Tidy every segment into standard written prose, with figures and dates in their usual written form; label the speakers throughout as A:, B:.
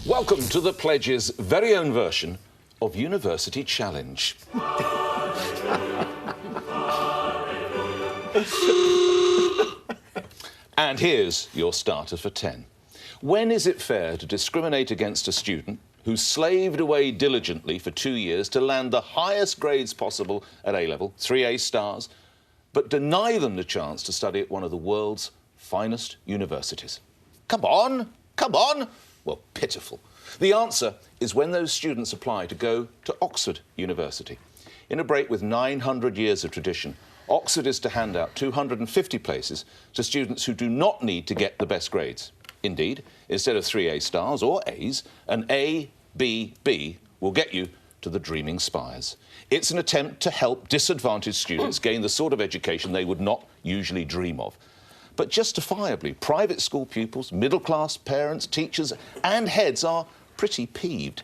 A: Welcome to the Pledge's very own version of University Challenge. And here's your starter for 10. When is it fair to discriminate against a student who slaved away diligently for 2 years to land the highest grades possible at A-level, 3 A stars, but deny them the chance to study at one of the world's finest universities? Come on, come on! Well, pitiful. The answer is when those students apply to go to Oxford University. In a break with 900 years of tradition, Oxford is to hand out 250 places to students who do not need to get the best grades. Indeed, instead of 3 A stars or A's, an A, B, B will get you to the dreaming spires. It's an attempt to help disadvantaged students gain the sort of education they would not usually dream of. But justifiably, private school pupils, middle-class parents, teachers and heads are pretty peeved.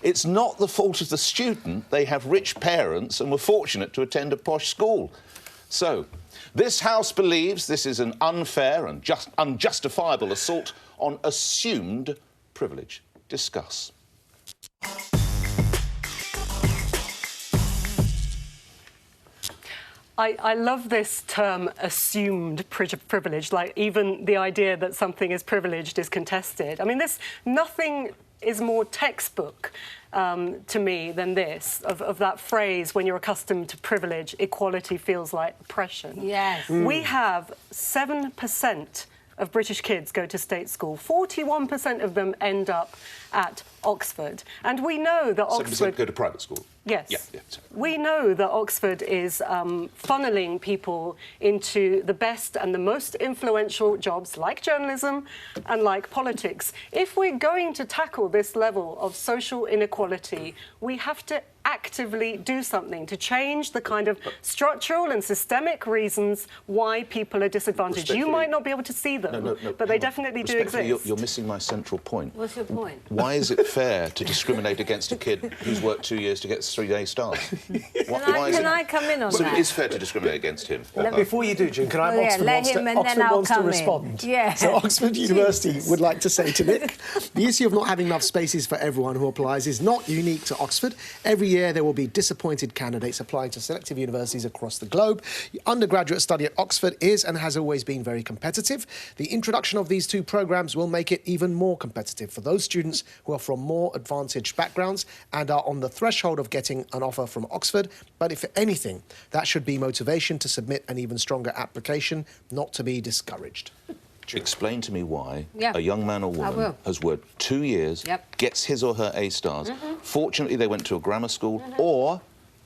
A: It's not the fault of the student. They have rich parents and were fortunate to attend a posh school. So, this House believes this is an unfair and unjustifiable assault on assumed privilege. Discuss.
B: I love this term, assumed privilege, like even the idea that something is privileged is contested. I mean, nothing is more textbook to me than this, of that phrase, when you're accustomed to privilege, equality feels like oppression.
C: Yes.
B: We have 7% of British kids go to state school. 41% of them end up at Oxford. And we know that Oxford...
A: 7% go to private school?
B: Yes.
A: Yeah.
B: We know that Oxford is funneling people into the best and the most influential jobs, like journalism and like politics. If we're going to tackle this level of social inequality, we have to actively do something to change the kind of structural and systemic reasons why people are disadvantaged. You might not be able to see them, but they definitely do exist.
A: You're missing my central point.
C: What's your point?
A: Why is it fair to discriminate against a kid who's worked 2 years to get 3 A stars?
C: Can I come in on that?
A: So it is fair to discriminate against him.
D: Before you do, June, can I have Oxford wants to respond?
C: Yeah.
D: So Oxford University would like to say to Nick, the issue of not having enough spaces for everyone who applies is not unique to Oxford. Every year there will be disappointed candidates applying to selective universities across the globe. Undergraduate study at Oxford is and has always been very competitive. The introduction of these two programmes will make it even more competitive for those students who are from more advantaged backgrounds and are on the threshold of getting an offer from Oxford. But if anything, that should be motivation to submit an even stronger application, not to be discouraged.
A: Explain to me why a young man or woman has worked 2 years, gets his or her A stars. Fortunately, they went to a grammar school, or,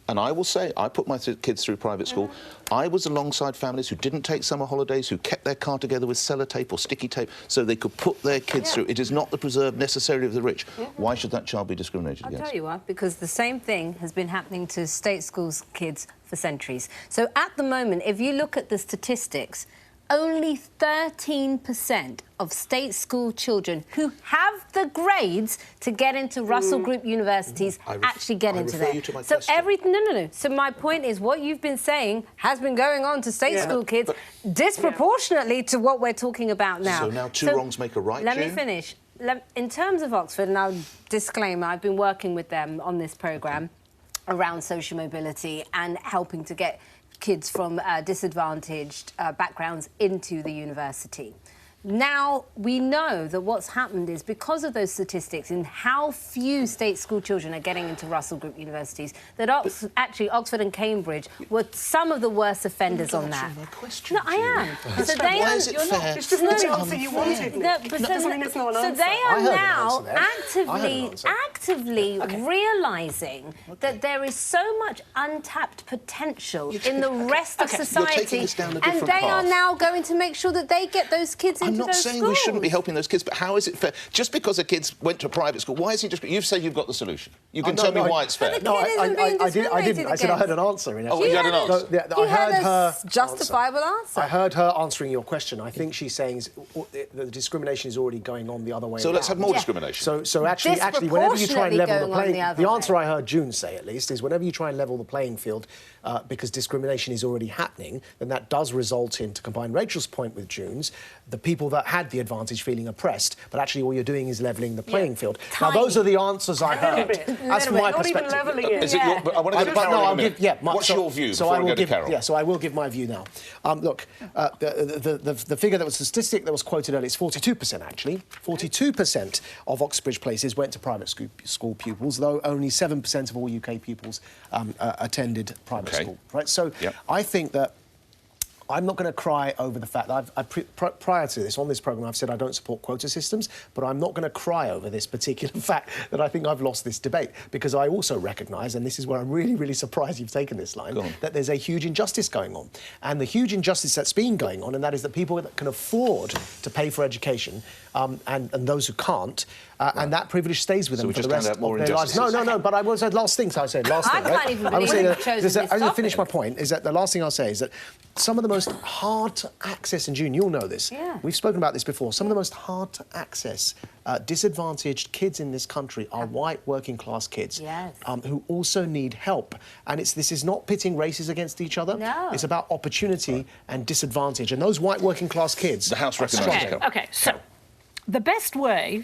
A: and I will say, I put my kids through private school. I was alongside families who didn't take summer holidays, who kept their car together with sellotape or sticky tape so they could put their kids through. It is not the preserve necessarily of the rich. Why should that child be discriminated against?
C: I'll tell you what, because the same thing has been happening to state schools kids for centuries. So at the moment, if you look at the statistics, only 13% of state school children who have the grades to get into Russell Group universities actually get into there. So So my point is, what you've been saying has been going on to state school kids disproportionately to what we're talking about now.
A: So now two wrongs make a right,
C: Let me finish. In terms of Oxford, and I'll disclaim, I've been working with them on this programme around social mobility and helping to get kids from disadvantaged backgrounds into the university. Now, we know that what's happened is because of those statistics in how few state school children are getting into Russell Group universities, that actually Oxford and Cambridge were some of the worst offenders on that.
A: Question,
C: no, I am. So they
A: why is it fair?
B: It's just not the answer you wanted.
C: So they are now actively realising that there is so much untapped potential in the rest of society, and they are now going to make sure that they get those kids into
A: I'm not saying we shouldn't be helping those kids, but how is it fair? Just because a kid went to a private school, why is he just... You've said you've got the solution. You can tell me why it's fair.
D: No, I didn't. I said I heard an answer.
A: Oh, you had an answer?
D: I heard her
C: justifiable answer.
D: I heard her answering your question. I think she's saying the discrimination is already going on the other way.
A: So let's have more discrimination.
D: So actually, whenever you try and level the playing... The answer I heard June say, at least, is whenever you try and level the playing field, because discrimination is already happening, then that does result in, to combine Rachel's point with June's, the people people that had the advantage feeling oppressed, but actually all you're doing is levelling the playing field. Now, those are the answers I heard. That's from my perspective.
B: Not even levelling it.
A: Is it your, but I want to go to Carol in a minute. What's your view before I go to Carol?
D: Yeah, so I will give my view now. Look, the figure that was the statistic that was quoted earlier is 42%, actually. 42% of Oxbridge places went to private school pupils, though only 7% of all UK pupils attended private school. Right? So I think that I'm not going to cry over the fact that prior to this, on this programme, I've said I don't support quota systems, but I'm not going to cry over this particular fact that I think I've lost this debate, because I also recognise, and this is where I'm really, really surprised you've taken this line, that there's a huge injustice going on. And the huge injustice that's been going on, and that is that people that can afford to pay for education and those who can't, and that privilege stays with them for the rest of their lives. No, but I will say last thing. So I said last thing.
C: I can't even believe you've chosen this topic.
D: I'm going to finish my point. Is that the last thing I'll say is that some of the most hard to access, and June, you'll know this. Yeah. We've spoken about this before. Some of the most hard to access disadvantaged kids in this country are white working class kids who also need help. And this is not pitting races against each other. No. It's about opportunity and disadvantage. And those white working class kids.
A: The House recognises.
E: Okay, so the best way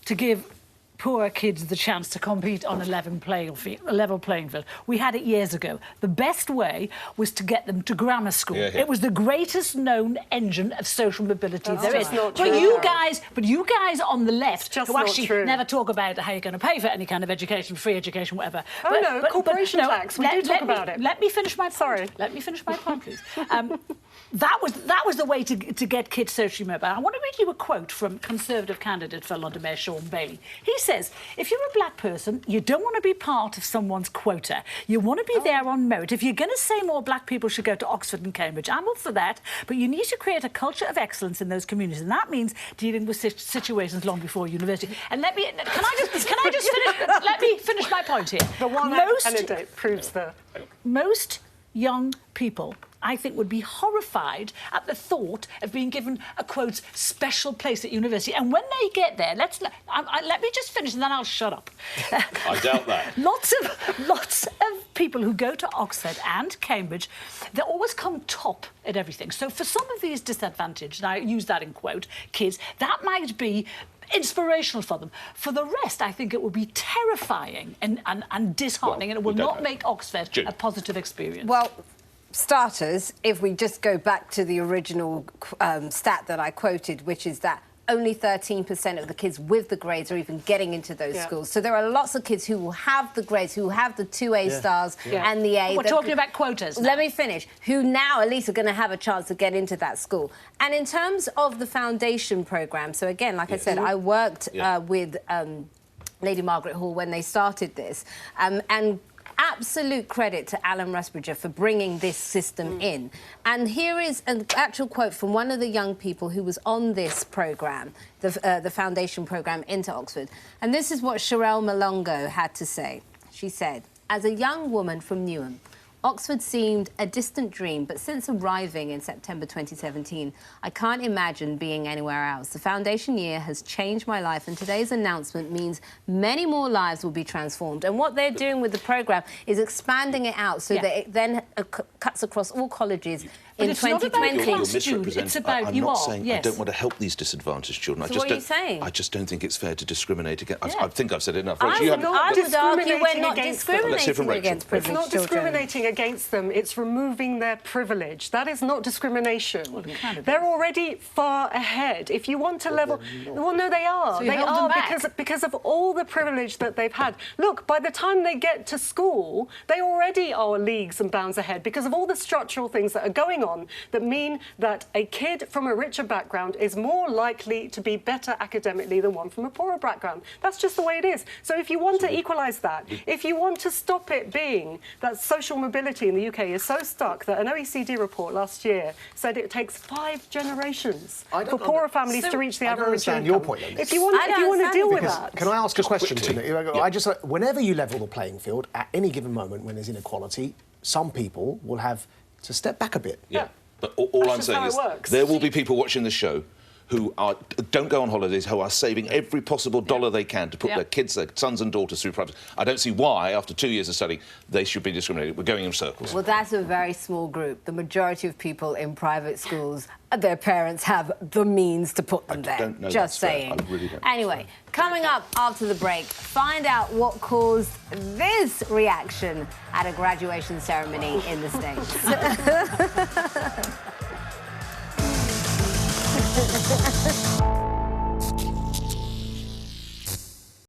E: to give poorer kids the chance to compete on a level playing field. We had it years ago. The best way was to get them to grammar school. It was the greatest known engine of social mobility there is. But you guys on the left who actually never talk about how you're going to pay for any kind of education, free education, whatever.
B: Corporation tax. We do talk about it.
E: Let me finish my point. Sorry. Let me finish my point, please. That was the way to get kids socially mobile. I want to read you a quote from Conservative candidate for London Mayor Sean Bailey. He says, if you're a black person, you don't want to be part of someone's quota. You want to be there on merit. If you're going to say more black people should go to Oxford and Cambridge, I'm all for that, but you need to create a culture of excellence in those communities, and that means dealing with situations long before university. And can I just finish? Let me finish my point here.
B: The one anecdote proves the...
E: Most young people, I think, would be horrified at the thought of being given a, quote, special place at university. And when they get there, let me just finish and then I'll shut up.
A: I doubt that.
E: Lots of people who go to Oxford and Cambridge, they always come top at everything. So for some of these disadvantaged, and I use that in quote, kids, that might be inspirational for them. For the rest, I think it would be terrifying and disheartening, and it will not make Oxford a positive experience.
C: Well, starters, if we just go back to the original stat that I quoted, which is that only 13% of the kids with the grades are even getting into those schools. So there are lots of kids who will have the grades, who have the 2 A stars and the A.
E: We're talking about quotas now.
C: Let me finish. Who now at least are going to have a chance to get into that school. And in terms of the foundation programme, so again, like I said, I worked with Lady Margaret Hall when they started this, and absolute credit to Alan Rusbridger for bringing this system in. And here is an actual quote from one of the young people who was on this programme, the foundation programme into Oxford. And this is what Sherelle Malongo had to say. She said, as a young woman from Newham, Oxford seemed a distant dream, but since arriving in September 2017, I can't imagine being anywhere else. The foundation year has changed my life, and today's announcement means many more lives will be transformed. And what they're doing with the programme is expanding it out so that it then cuts across all colleges in 2020.
E: It's about
A: I'm not saying I don't want to help these disadvantaged children.
C: So what are you saying?
A: I just don't think it's fair to discriminate against... I think I've said it enough.
C: I would argue we're not discriminating against privileged children.
B: It's not discriminating against them, it's removing their privilege. That is not discrimination. Well, they're already far ahead. If you want to level... Well, no, they are.
E: So
B: they are because of all the privilege that they've had. Look, by the time they get to school, they already are leagues and bounds ahead because of all the structural things that are going on that mean that a kid from a richer background is more likely to be better academically than one from a poorer background. That's just the way it is. So if you want to equalise that, if you want to stop it being that social mobility in the UK is so stuck that an OECD report last year said it takes 5 generations for poorer families to reach the average income.
D: Your point.
B: If you want to deal with that...
D: Can I ask a question to you? Whenever you level the playing field, at any given moment when there's inequality, some people will have to step back a bit.
A: But all I'm saying is there will be people watching the show who don't go on holidays, who are saving every possible dollar they can to put their kids, their sons and daughters through private. I don't see why, after 2 years of study, they should be discriminated. We're going in circles.
C: Well, that's a very small group. The majority of people in private schools, their parents have the means to put them there.
A: Don't know
C: Just
A: that's
C: saying.
A: fair. I really don't.
C: Anyway, coming up after the break, find out what caused this reaction at a graduation ceremony in the States.